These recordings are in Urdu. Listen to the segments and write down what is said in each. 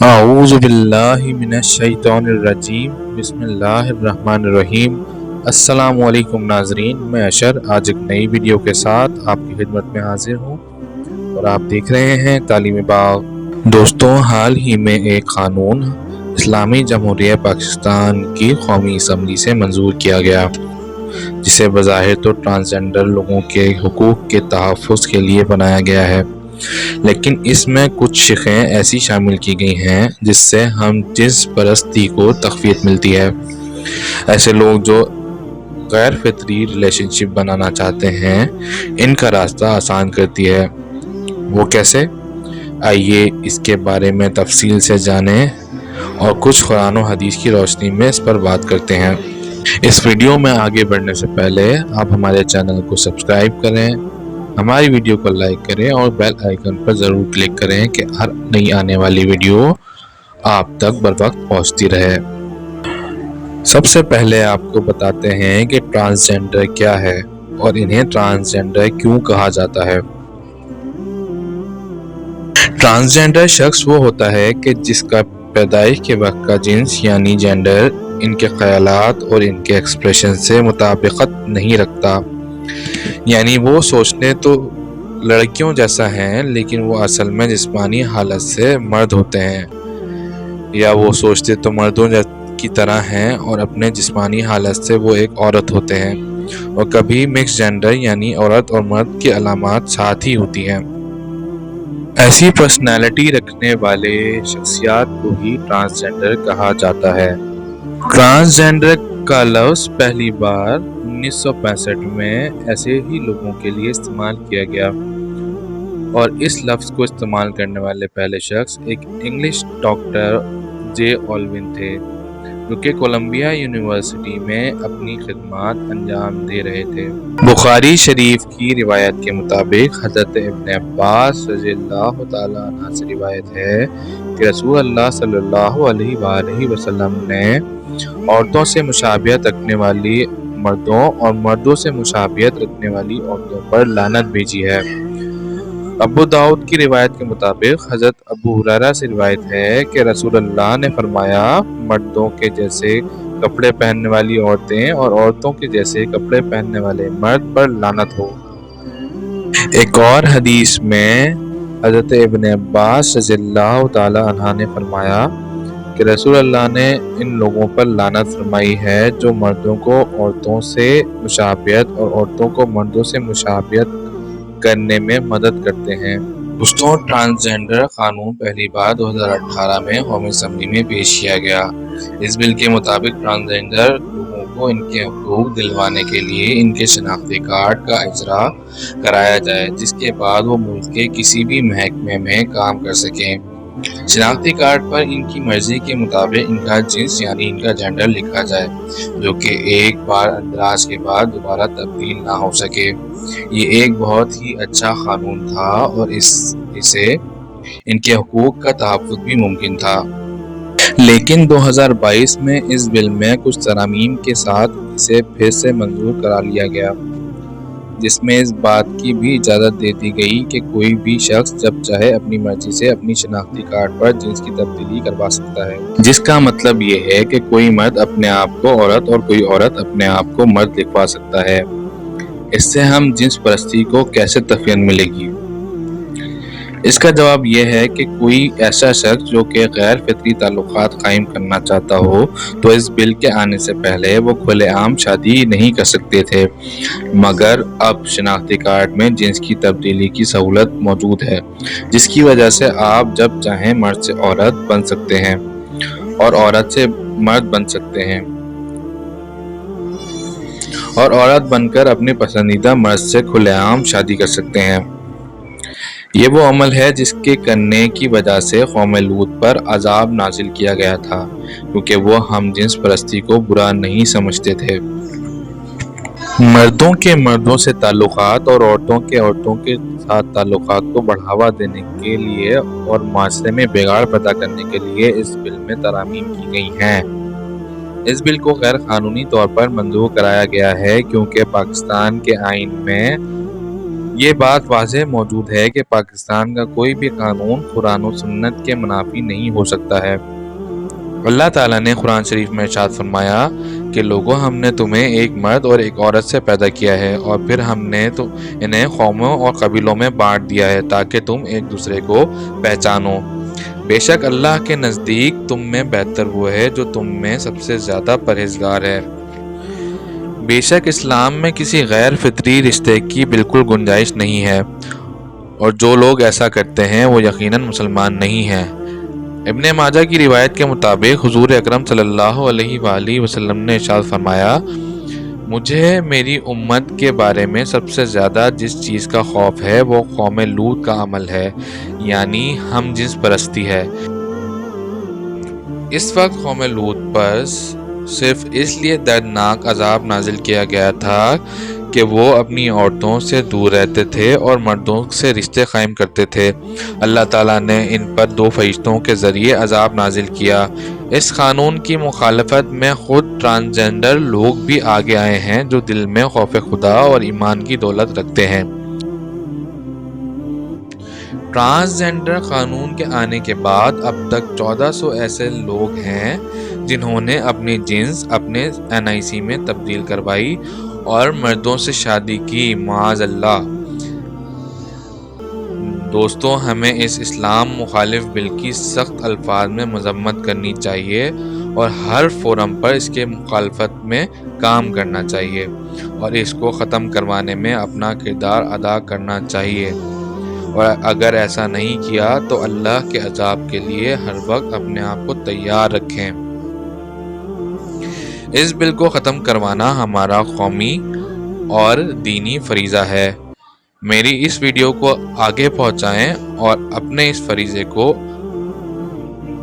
اعوذ باللہ من الشیطان الرجیم بسم اللہ الرحمن الرحیم۔ السلام علیکم ناظرین، میں اشر آج ایک نئی ویڈیو کے ساتھ آپ کی خدمت میں حاضر ہوں اور آپ دیکھ رہے ہیں تعلیم باغ۔ دوستوں، حال ہی میں ایک قانون اسلامی جمہوریہ پاکستان کی قومی اسمبلی سے منظور کیا گیا، جسے بظاہر تو ٹرانسجنڈر لوگوں کے حقوق کے تحفظ کے لیے بنایا گیا ہے، لیکن اس میں کچھ شقیں ایسی شامل کی گئی ہیں جس سے ہم جنس پرستی کو تقویت ملتی ہے۔ ایسے لوگ جو غیر فطری ریلیشن شپ بنانا چاہتے ہیں، ان کا راستہ آسان کرتی ہے۔ وہ کیسے؟ آئیے اس کے بارے میں تفصیل سے جانیں اور کچھ قرآن و حدیث کی روشنی میں اس پر بات کرتے ہیں۔ اس ویڈیو میں آگے بڑھنے سے پہلے آپ ہمارے چینل کو سبسکرائب کریں، ہماری ویڈیو کو لائک کریں اور بیل آئیکن پر ضرور کلک کریں کہ ہر نئی آنے والی ویڈیو آپ تک بر وقت پہنچتی رہے۔ سب سے پہلے آپ کو بتاتے ہیں کہ ٹرانسجنڈر کیا ہے اور انہیں ٹرانسجنڈر کیوں کہا جاتا ہے۔ ٹرانسجنڈر شخص وہ ہوتا ہے کہ جس کا پیدائش کے وقت کا جنس یعنی جینڈر ان کے خیالات اور ان کے ایکسپریشن سے مطابقت نہیں رکھتا، یعنی وہ سوچنے تو لڑکیوں جیسا ہیں لیکن وہ اصل میں جسمانی حالت سے مرد ہوتے ہیں، یا وہ سوچتے تو مردوں کی طرح ہیں اور اپنے جسمانی حالت سے وہ ایک عورت ہوتے ہیں، اور کبھی مکس جینڈر یعنی عورت اور مرد کی علامات ساتھ ہی ہوتی ہیں۔ ایسی پرسنالٹی رکھنے والے شخصیات کو ہی ٹرانسجنڈر کہا جاتا ہے۔ ٹرانسجنڈر کا لفظ پہلی بار 1965 میں ایسے ہی لوگوں کے لیے استعمال کیا گیا، اور اس لفظ کو استعمال کرنے والے پہلے شخص ایک انگلش ڈاکٹر جے آلون تھے، جو کہ کولمبیا یونیورسٹی میں اپنی خدمات انجام دے رہے تھے۔ بخاری شریف کی روایت کے مطابق حضرت ابن عباس رضی اللہ تعالیٰ عنہ سے روایت ہے کہ رسول اللہ صلی اللہ علیہ وآلہ وسلم نے عورتوں سے مشابہت رکھنے والی مردوں اور مردوں سے مشابہت رکھنے والی عورتوں پر لعنت بھیجی ہے۔ ابو داؤد کی روایت کے مطابق حضرت ابو ہریرہ سے روایت ہے کہ رسول اللہ نے فرمایا، مردوں کے جیسے کپڑے پہننے والی عورتیں اور عورتوں کے جیسے کپڑے پہننے والے مرد پر لعنت ہو۔ ایک اور حدیث میں حضرت ابن عباس رضی اللہ تعالی عنہ نے فرمایا کہ رسول اللہ نے ان لوگوں پر لعنت فرمائی ہے جو مردوں کو عورتوں سے مشابہت اور عورتوں کو مردوں سے مشابہت کرنے میں مدد کرتے ہیں۔ دوستوں، ٹرانسجنڈر قانون پہلی بار 2018 میں قومی اسمبلی میں پیش کیا گیا۔ اس بل کے مطابق ٹرانسجنڈر لوگوں کو ان کے حقوق دلوانے کے لیے ان کے شناختی کارڈ کا اجرا کرایا جائے، جس کے بعد وہ ملک کے کسی بھی محکمے میں کام کر سکیں۔ شناختی کارڈ پر ان کی مرضی کے مطابق ان کا جنس یعنی ان کا جینڈر لکھا جائے، جو کہ ایک بار اندراج کے بعد دوبارہ تبدیل نہ ہو سکے۔ یہ ایک بہت ہی اچھا قانون تھا اور اس سے ان کے حقوق کا تحفظ بھی ممکن تھا۔ لیکن 2022 میں اس بل میں کچھ ترامیم کے ساتھ اسے پھر سے منظور کرا لیا گیا، جس میں اس بات کی بھی اجازت دے دی گئی کہ کوئی بھی شخص جب چاہے اپنی مرضی سے اپنی شناختی کارڈ پر جنس کی تبدیلی کروا سکتا ہے، جس کا مطلب یہ ہے کہ کوئی مرد اپنے آپ کو عورت اور کوئی عورت اپنے آپ کو مرد لکھوا سکتا ہے۔ اس سے ہم جنس پرستی کو کیسے تقویت ملے گی؟ اس کا جواب یہ ہے کہ کوئی ایسا شخص جو کہ غیر فطری تعلقات قائم کرنا چاہتا ہو تو اس بل کے آنے سے پہلے وہ کھلے عام شادی نہیں کر سکتے تھے، مگر اب شناختی کارڈ میں جنس کی تبدیلی کی سہولت موجود ہے، جس کی وجہ سے آپ جب چاہیں مرد سے عورت بن سکتے ہیں اور عورت سے مرد بن سکتے ہیں، اور عورت بن کر اپنے پسندیدہ مرد سے کھلے عام شادی کر سکتے ہیں۔ یہ وہ عمل ہے جس کے کرنے کی وجہ سے قوم لوط پر عذاب نازل کیا گیا تھا، کیونکہ وہ ہم جنس پرستی کو برا نہیں سمجھتے تھے۔ مردوں کے مردوں سے تعلقات اور عورتوں کے عورتوں کے ساتھ تعلقات کو بڑھاوا دینے کے لیے اور معاشرے میں بگاڑ پیدا کرنے کے لیے اس بل میں ترامیم کی گئی ہیں۔ اس بل کو غیر قانونی طور پر منظور کرایا گیا ہے کیونکہ پاکستان کے آئین میں یہ بات واضح موجود ہے کہ پاکستان کا کوئی بھی قانون قرآن و سنت کے منافی نہیں ہو سکتا ہے۔ اللہ تعالیٰ نے قرآن شریف میں ارشاد فرمایا کہ لوگوں، ہم نے تمہیں ایک مرد اور ایک عورت سے پیدا کیا ہے اور پھر ہم نے انہیں قوموں اور قبیلوں میں بانٹ دیا ہے تاکہ تم ایک دوسرے کو پہچانو۔ بے شک اللہ کے نزدیک تم میں بہتر وہ ہے جو تم میں سب سے زیادہ پرہیزگار ہے۔ بے شک اسلام میں کسی غیر فطری رشتے کی بالکل گنجائش نہیں ہے، اور جو لوگ ایسا کرتے ہیں وہ یقیناً مسلمان نہیں ہیں۔ ابن ماجہ کی روایت کے مطابق حضور اکرم صلی اللہ علیہ وآلہ وسلم نے ارشاد فرمایا، مجھے میری امت کے بارے میں سب سے زیادہ جس چیز کا خوف ہے وہ قوم لوط کا عمل ہے، یعنی ہم جنس پرستی ہے۔ اس وقت قوم لوط پر صرف اس لیے دردناک عذاب نازل کیا گیا تھا کہ وہ اپنی عورتوں سے دور رہتے تھے اور مردوں سے رشتے قائم کرتے تھے۔ اللہ تعالیٰ نے ان پر 2 فرشتوں کے ذریعے عذاب نازل کیا۔ اس قانون کی مخالفت میں خود ٹرانسجنڈر لوگ بھی آگے آئے ہیں جو دل میں خوف خدا اور ایمان کی دولت رکھتے ہیں۔ ٹرانسجنڈر قانون کے آنے کے بعد اب تک 1400 ایسے لوگ ہیں جنہوں نے اپنی جنس اپنے NIC میں تبدیل کروائی اور مردوں سے شادی کی، معاذ اللہ۔ دوستو، ہمیں اس اسلام مخالف بل کی سخت الفاظ میں مذمت کرنی چاہیے اور ہر فورم پر اس کے مخالفت میں کام کرنا چاہیے اور اس کو ختم کروانے میں اپنا کردار ادا کرنا چاہیے، اور اگر ایسا نہیں کیا تو اللہ کے عذاب کے لیے ہر وقت اپنے آپ کو تیار رکھیں۔ اس بل کو ختم کروانا ہمارا قومی اور دینی فریضہ ہے۔ میری اس ویڈیو کو آگے پہنچائیں اور اپنے اس فریضے کو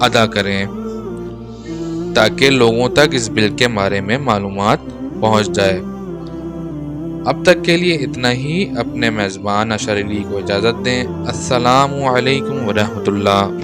ادا کریں تاکہ لوگوں تک اس بل کے بارے میں معلومات پہنچ جائے۔ اب تک کے لیے اتنا ہی۔ اپنے میزبان اشر علی کو اجازت دیں۔ السلام علیکم ورحمۃ اللہ۔